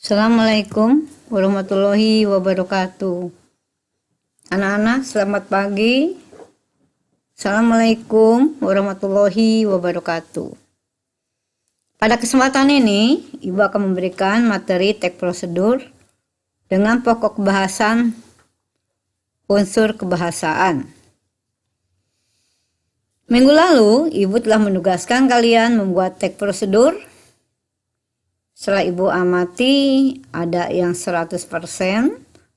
Assalamualaikum warahmatullahi wabarakatuh. Anak-anak, selamat pagi. Assalamualaikum warahmatullahi wabarakatuh. Pada kesempatan ini, Ibu akan memberikan materi teks prosedur dengan pokok bahasan unsur kebahasaan. Minggu lalu, Ibu telah menugaskan kalian membuat teks prosedur. Setelah Ibu amati, ada yang 100%,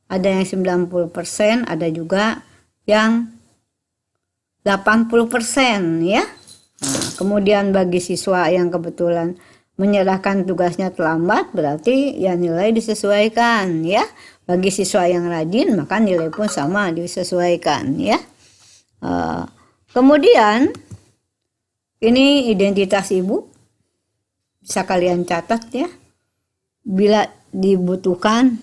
ada yang 90%, ada juga yang 80% ya. Nah, kemudian bagi siswa yang kebetulan menyerahkan tugasnya terlambat, berarti ya nilai disesuaikan ya. Bagi siswa yang rajin, maka nilai pun sama disesuaikan ya. Kemudian ini identitas Ibu. Bisa kalian catat ya, bila dibutuhkan.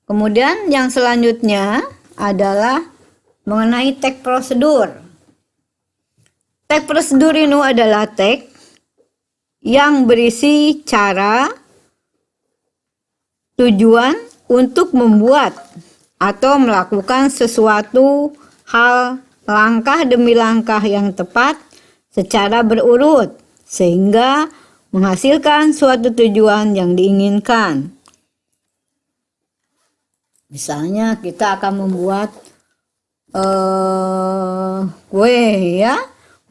Kemudian yang selanjutnya adalah mengenai teks prosedur. Teks prosedur ini adalah teks yang berisi cara, tujuan untuk membuat atau melakukan sesuatu hal langkah demi langkah yang tepat secara berurut, sehingga menghasilkan suatu tujuan yang diinginkan. Misalnya kita akan membuat kue ya,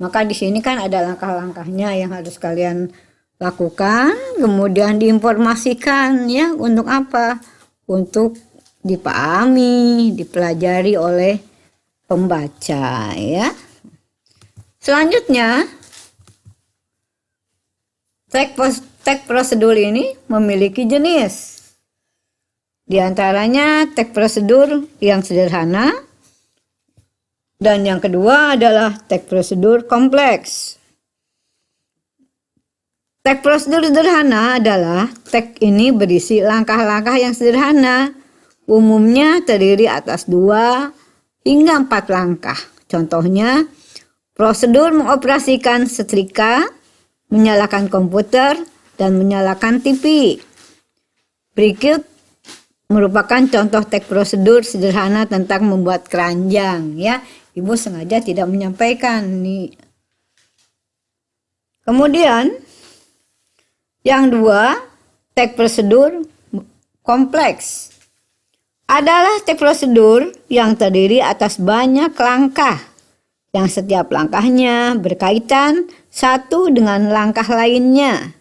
maka di sini kan ada langkah-langkahnya yang harus kalian lakukan, kemudian diinformasikan ya. Untuk apa? Untuk dipahami, dipelajari oleh pembaca ya. Selanjutnya, teks prosedur ini memiliki jenis. Di antaranya teks prosedur yang sederhana, dan yang kedua adalah teks prosedur kompleks. Teks prosedur sederhana adalah teks ini berisi langkah-langkah yang sederhana, umumnya terdiri atas 2 hingga 4 langkah. Contohnya, prosedur mengoperasikan setrika, menyalakan komputer, dan menyalakan TV. Berikut merupakan contoh teks prosedur sederhana tentang membuat keranjang ya. Ibu sengaja tidak menyampaikan nih. Kemudian yang 2, teks prosedur kompleks adalah teks prosedur yang terdiri atas banyak langkah, yang setiap langkahnya berkaitan satu dengan langkah lainnya.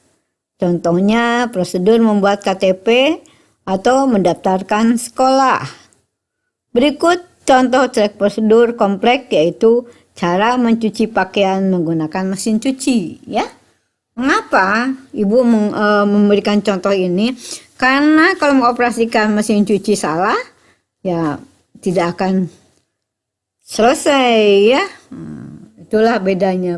Contohnya prosedur membuat KTP atau mendaftarkan sekolah. Berikut contoh teks prosedur kompleks, yaitu cara mencuci pakaian menggunakan mesin cuci ya. Mengapa Ibu memberikan contoh ini? Karena kalau mengoperasikan mesin cuci salah, ya tidak akan selesai ya. Itulah bedanya.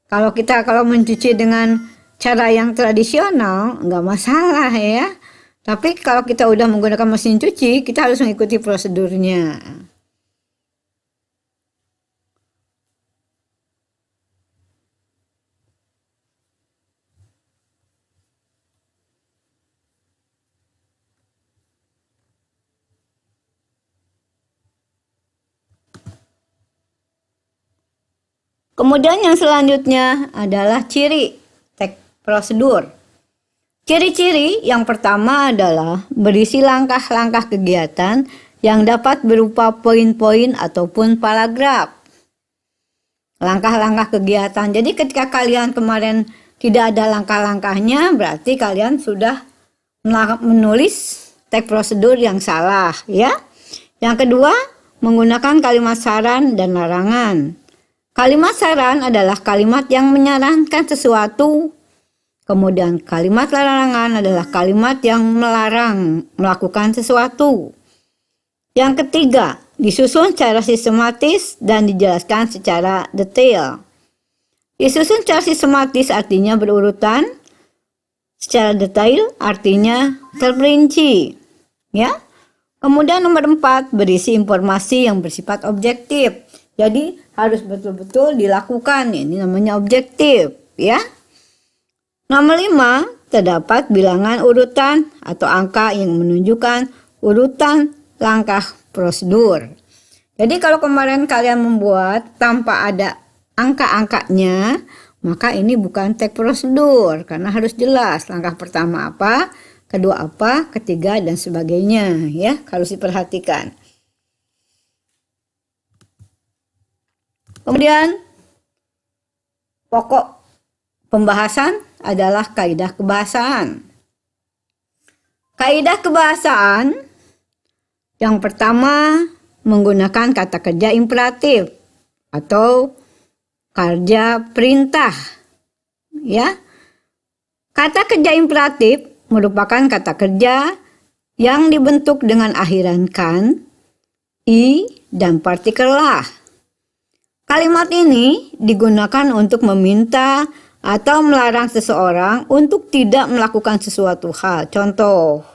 Kalau mencuci dengan cara yang tradisional nggak masalah ya. Tapi kalau kita udah menggunakan mesin cuci, kita harus mengikuti prosedurnya. Kemudian yang selanjutnya adalah ciri teks prosedur. Ciri-ciri yang pertama adalah berisi langkah-langkah kegiatan yang dapat berupa poin-poin ataupun paragraf. Langkah-langkah kegiatan. Jadi ketika kalian kemarin tidak ada langkah-langkahnya, berarti kalian sudah menulis teks prosedur yang salah ya. Yang kedua, menggunakan kalimat saran dan larangan. Kalimat saran adalah kalimat yang menyarankan sesuatu. Kemudian kalimat larangan adalah kalimat yang melarang melakukan sesuatu. Yang ketiga, disusun secara sistematis dan dijelaskan secara detail. Disusun secara sistematis artinya berurutan, secara detail artinya terperinci. Ya. Kemudian nomor 4, berisi informasi yang bersifat objektif. Jadi harus betul-betul dilakukan, ini namanya objektif ya. Nomor 5, terdapat bilangan urutan atau angka yang menunjukkan urutan langkah prosedur. Jadi kalau kemarin kalian membuat tanpa ada angka-angkanya, maka ini bukan teks prosedur karena harus jelas langkah pertama apa, kedua apa, ketiga dan sebagainya ya, harus diperhatikan. Kemudian pokok pembahasan adalah kaidah kebahasaan. Kaidah kebahasaan yang pertama menggunakan kata kerja imperatif atau kerja perintah. Ya. Kata kerja imperatif merupakan kata kerja yang dibentuk dengan akhiran kan, i, dan partikel lah. Kalimat ini digunakan untuk meminta atau melarang seseorang untuk tidak melakukan sesuatu hal. Contoh,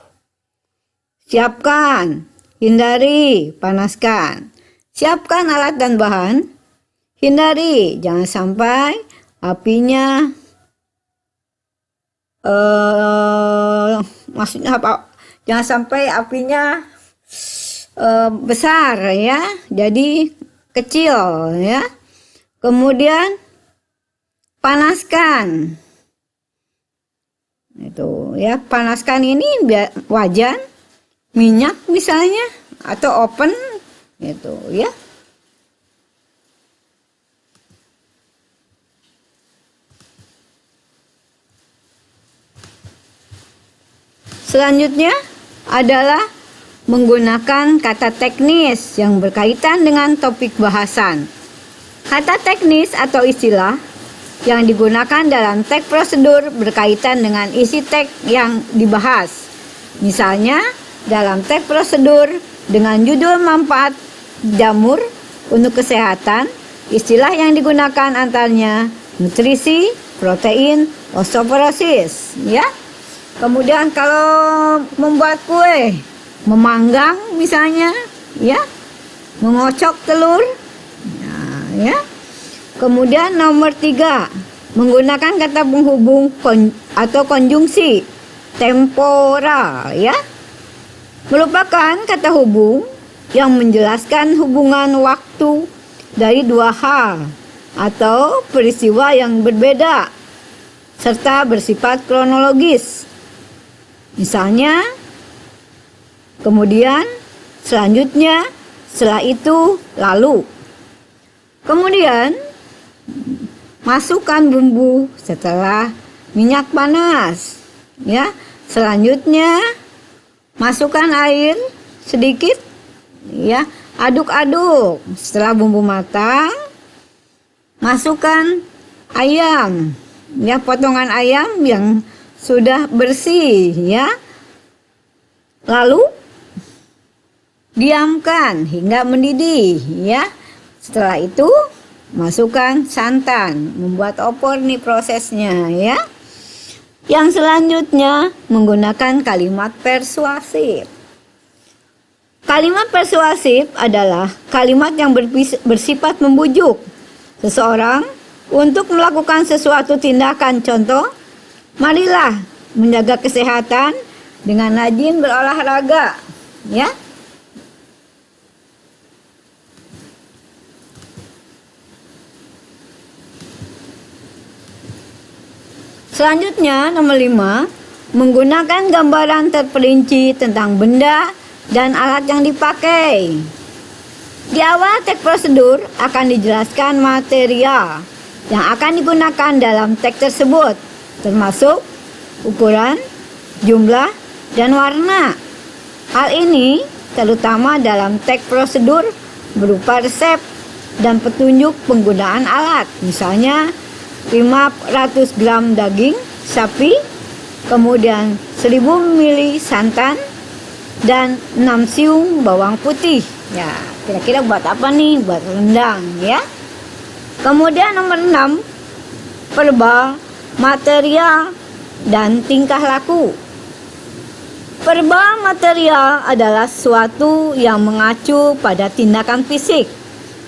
siapkan, hindari, panaskan. Siapkan alat dan bahan, hindari, jangan sampai apinya maksudnya apa? Jangan sampai apinya besar ya, jadi kecil ya. Kemudian panaskan. Itu ya, panaskan ini wajan, minyak misalnya atau oven gitu ya. Selanjutnya adalah menggunakan kata teknis yang berkaitan dengan topik bahasan. Kata teknis atau istilah yang digunakan dalam teks prosedur berkaitan dengan isi teks yang dibahas. Misalnya, dalam teks prosedur dengan judul manfaat jamur untuk kesehatan, istilah yang digunakan antaranya nutrisi, protein, osteoporosis, ya. Kemudian kalau membuat kue, memanggang misalnya, ya, mengocok telur, ya. Kemudian nomor 3, menggunakan kata penghubung atau konjungsi temporal, ya, merupakan kata hubung yang menjelaskan hubungan waktu dari dua hal atau peristiwa yang berbeda serta bersifat kronologis. Misalnya, kemudian, selanjutnya, setelah itu, lalu. Kemudian, masukkan bumbu setelah minyak panas. Ya, selanjutnya, masukkan air sedikit. Ya, aduk-aduk. Setelah bumbu matang, masukkan ayam. Ya, potongan ayam yang sudah bersih ya. Lalu diamkan hingga mendidih ya. Setelah itu masukkan santan, membuat opor nih prosesnya ya. Yang selanjutnya menggunakan kalimat persuasif. Kalimat persuasif adalah kalimat yang bersifat membujuk seseorang untuk melakukan sesuatu tindakan. Contoh, marilah menjaga kesehatan dengan rajin berolahraga, ya. Selanjutnya, nomor 5, menggunakan gambaran terperinci tentang benda dan alat yang dipakai. Di awal teks prosedur akan dijelaskan material yang akan digunakan dalam teks tersebut, termasuk ukuran, jumlah, dan warna. Hal ini terutama dalam teks prosedur berupa resep dan petunjuk penggunaan alat. Misalnya 500 gram daging sapi, kemudian 1000 ml santan, dan 6 siung bawang putih. Ya, kira-kira buat apa nih? Buat rendang ya. Kemudian nomor 6, verbal, material, dan tingkah laku. Verbal material adalah sesuatu yang mengacu pada tindakan fisik,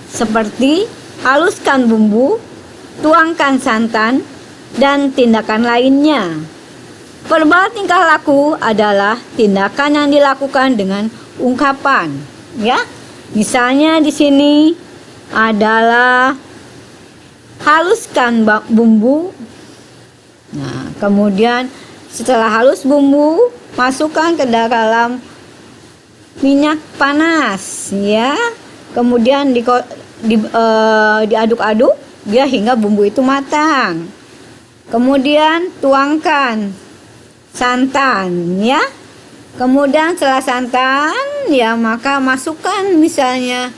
seperti haluskan bumbu, tuangkan santan, dan tindakan lainnya. Verbal tingkah laku adalah tindakan yang dilakukan dengan ungkapan, ya. Misalnya di sini adalah haluskan bumbu. Nah, kemudian setelah halus bumbu, masukkan ke dalam minyak panas, ya. Kemudian diaduk-aduk ya hingga bumbu itu matang. Kemudian tuangkan santan, ya. Kemudian setelah santan, ya maka masukkan misalnya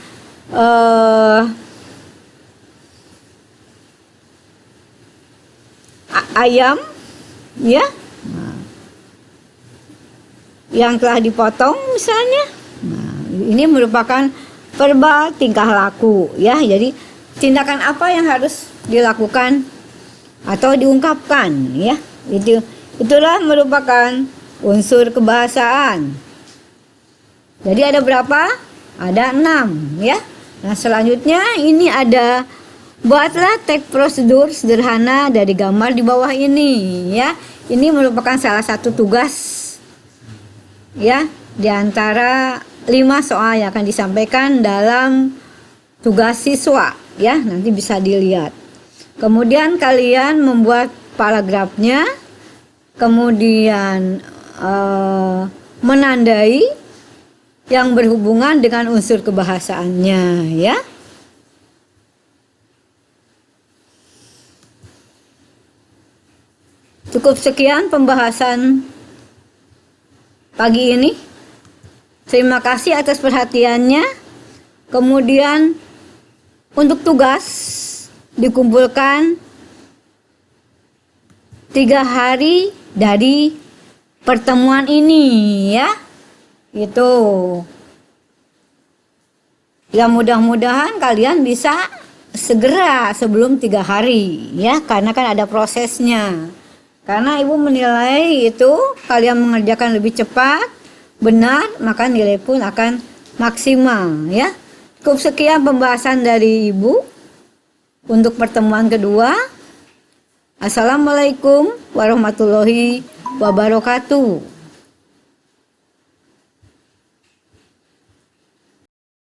ayam, ya, yang telah dipotong misalnya. Nah, ini merupakan verbal tingkah laku, ya. Jadi tindakan apa yang harus dilakukan atau diungkapkan, ya. Itulah merupakan unsur kebahasaan. Jadi ada berapa? Ada 6, ya. Nah, selanjutnya ini ada buatlah teks prosedur sederhana dari gambar di bawah ini, ya. Ini merupakan salah satu tugas, ya, di antara 5 soal yang akan disampaikan dalam tugas siswa, ya. Nanti bisa dilihat. Kemudian kalian membuat paragrafnya, kemudian menandai yang berhubungan dengan unsur kebahasaannya, ya. Cukup sekian pembahasan pagi ini. Terima kasih atas perhatiannya. Kemudian untuk tugas dikumpulkan 3 hari dari pertemuan ini, ya. Itu ya, mudah-mudahan kalian bisa segera sebelum 3 hari, ya, karena kan ada prosesnya. Karena ibu menilai itu kalian mengerjakan lebih cepat, benar, maka nilai pun akan maksimal, ya. Cukup sekian pembahasan dari ibu untuk pertemuan kedua. Assalamualaikum warahmatullahi wabarakatuh.